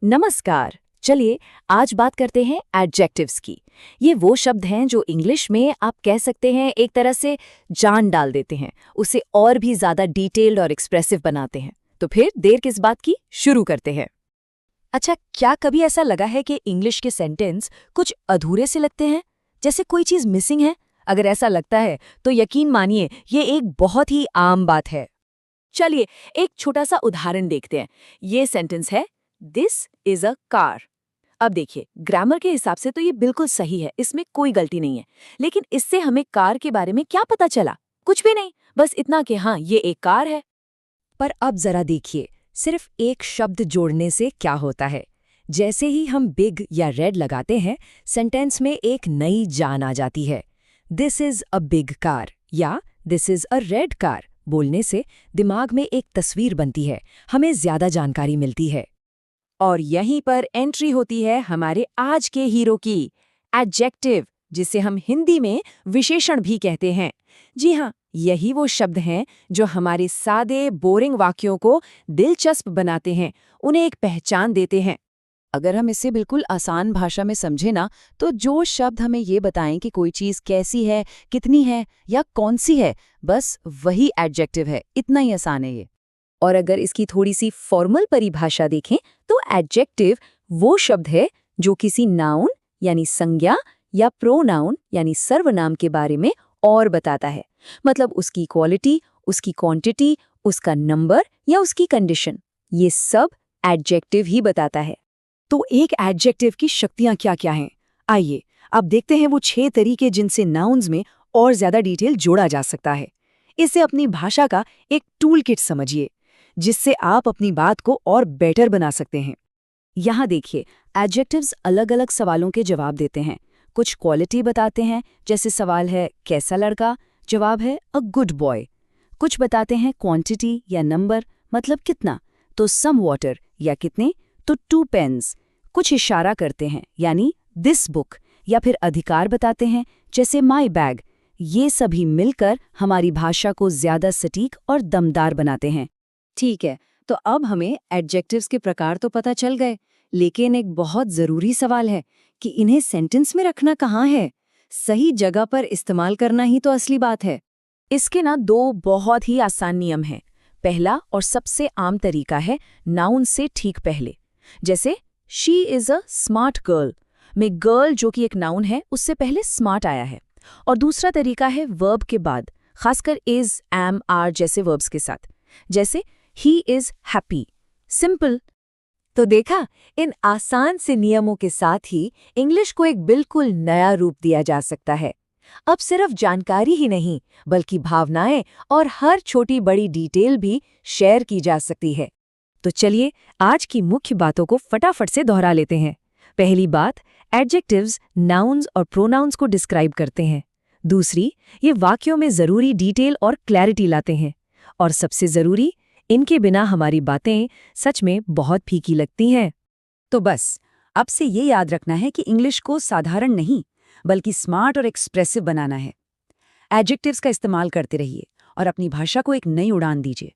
नमस्कार। चलिए आज बात करते हैं एडजेक्टिव्स की। ये वो शब्द हैं जो इंग्लिश में आप कह सकते हैं एक तरह से जान डाल देते हैं, उसे और भी ज्यादा डिटेल्ड और एक्सप्रेसिव बनाते हैं। तो फिर देर किस बात की, शुरू करते हैं। अच्छा, क्या कभी ऐसा लगा है कि इंग्लिश के सेंटेंस कुछ अधूरे से लगते हैं, जैसे कोई चीज मिसिंग है? अगर ऐसा लगता है तो यकीन मानिए ये एक बहुत ही आम बात है। चलिए एक छोटा सा उदाहरण देखते हैं। ये सेंटेंस है, दिस इज अ कार। अब देखिए, ग्रामर के हिसाब से तो ये बिल्कुल सही है, इसमें कोई गलती नहीं है। लेकिन इससे हमें कार के बारे में क्या पता चला? कुछ भी नहीं, बस इतना कि हाँ, ये एक कार है। पर अब जरा देखिए, सिर्फ एक शब्द जोड़ने से क्या होता है। जैसे ही हम बिग या रेड लगाते हैं, सेंटेंस में एक नई जान आ जाती है। This is a big car या this is a red car बोलने से दिमाग में एक तस्वीर बनती है, हमें ज्यादा जानकारी मिलती है। और यहीं पर एंट्री होती है हमारे आज के हीरो की, एडजेक्टिव, जिसे हम हिंदी में विशेषण भी कहते हैं। जी हाँ, यही वो शब्द हैं जो हमारे सादे बोरिंग वाक्यों को दिलचस्प बनाते हैं, उन्हें एक पहचान देते हैं। अगर हम इसे बिल्कुल आसान भाषा में समझे ना, तो जो शब्द हमें ये बताएं कि कोई चीज़ कैसी है, कितनी है या कौन सी है, बस वही एडजेक्टिव है। इतना ही आसान है ये। और अगर इसकी थोड़ी सी फॉर्मल परिभाषा देखें तो एडजेक्टिव वो शब्द है जो किसी नाउन यानी संज्ञा या प्रोनाउन यानी सर्वनाम के बारे में और बताता है। मतलब उसकी क्वालिटी, उसकी क्वांटिटी, उसका नंबर या उसकी कंडीशन, ये सब एडजेक्टिव ही बताता है। तो एक एडजेक्टिव की शक्तियां क्या-क्या हैं? आइए अब देखते हैं वो 6 तरीके जिनसे नाउन्स में और ज्यादा डिटेल जोड़ा जा सकता है। इसे अपनी भाषा का एक टूल किट समझिए, जिससे आप अपनी बात को और बेटर बना सकते हैं। यहाँ देखिए, एडजेक्टिव्स अलग-अलग सवालों के जवाब देते हैं। कुछ क्वालिटी बताते हैं, जैसे सवाल है कैसा लड़का, जवाब है अ गुड बॉय। कुछ बताते हैं क्वांटिटी या नंबर, मतलब कितना, तो सम वाटर या कितने, तो 2 पेन्स। कुछ इशारा करते हैं, यानी दिस बुक, या फिर अधिकार बताते हैं, जैसे माई बैग। ये सभी मिलकर हमारी भाषा को ज्यादा सटीक और दमदार बनाते हैं। ठीक है, तो अब हमें एडजेक्टिव्स के प्रकार तो पता चल गए, लेकिन एक बहुत जरूरी सवाल है कि इन्हें सेंटेंस में रखना कहाँ है? सही जगह पर इस्तेमाल करना ही तो असली बात है। इसके ना 2 बहुत ही आसान नियम हैं। पहला और सबसे आम तरीका है नाउन से ठीक पहले। जैसे she is a smart girl में गर्ल, जो कि एक नाउन है, उससे पहले स्मार्ट आया है। और दूसरा तरीका है वर्ब के बाद, खासकर इज, एम, आर जैसे वर्ब्स के साथ। जैसे ही इज हैप्पी, सिंपल। तो देखा, इन आसान से नियमों के साथ ही इंग्लिश को एक बिल्कुल नया रूप दिया जा सकता है। अब सिर्फ जानकारी ही नहीं, बल्कि भावनाएं और हर छोटी बड़ी डिटेल भी शेयर की जा सकती है। तो चलिए आज की मुख्य बातों को फटाफट से दोहरा लेते हैं। पहली बात, एडजेक्टिव्स नाउन्स और प्रोनाउंस को डिस्क्राइब करते हैं। दूसरी, ये वाक्यों में जरूरी डिटेल और क्लैरिटी लाते हैं। और सबसे जरूरी, इनके बिना हमारी बातें सच में बहुत फीकी लगती हैं। तो बस अब से ये याद रखना है कि इंग्लिश को साधारण नहीं, बल्कि स्मार्ट और एक्सप्रेसिव बनाना है। एडजेक्टिव्स का इस्तेमाल करते रहिए और अपनी भाषा को एक नई उड़ान दीजिए।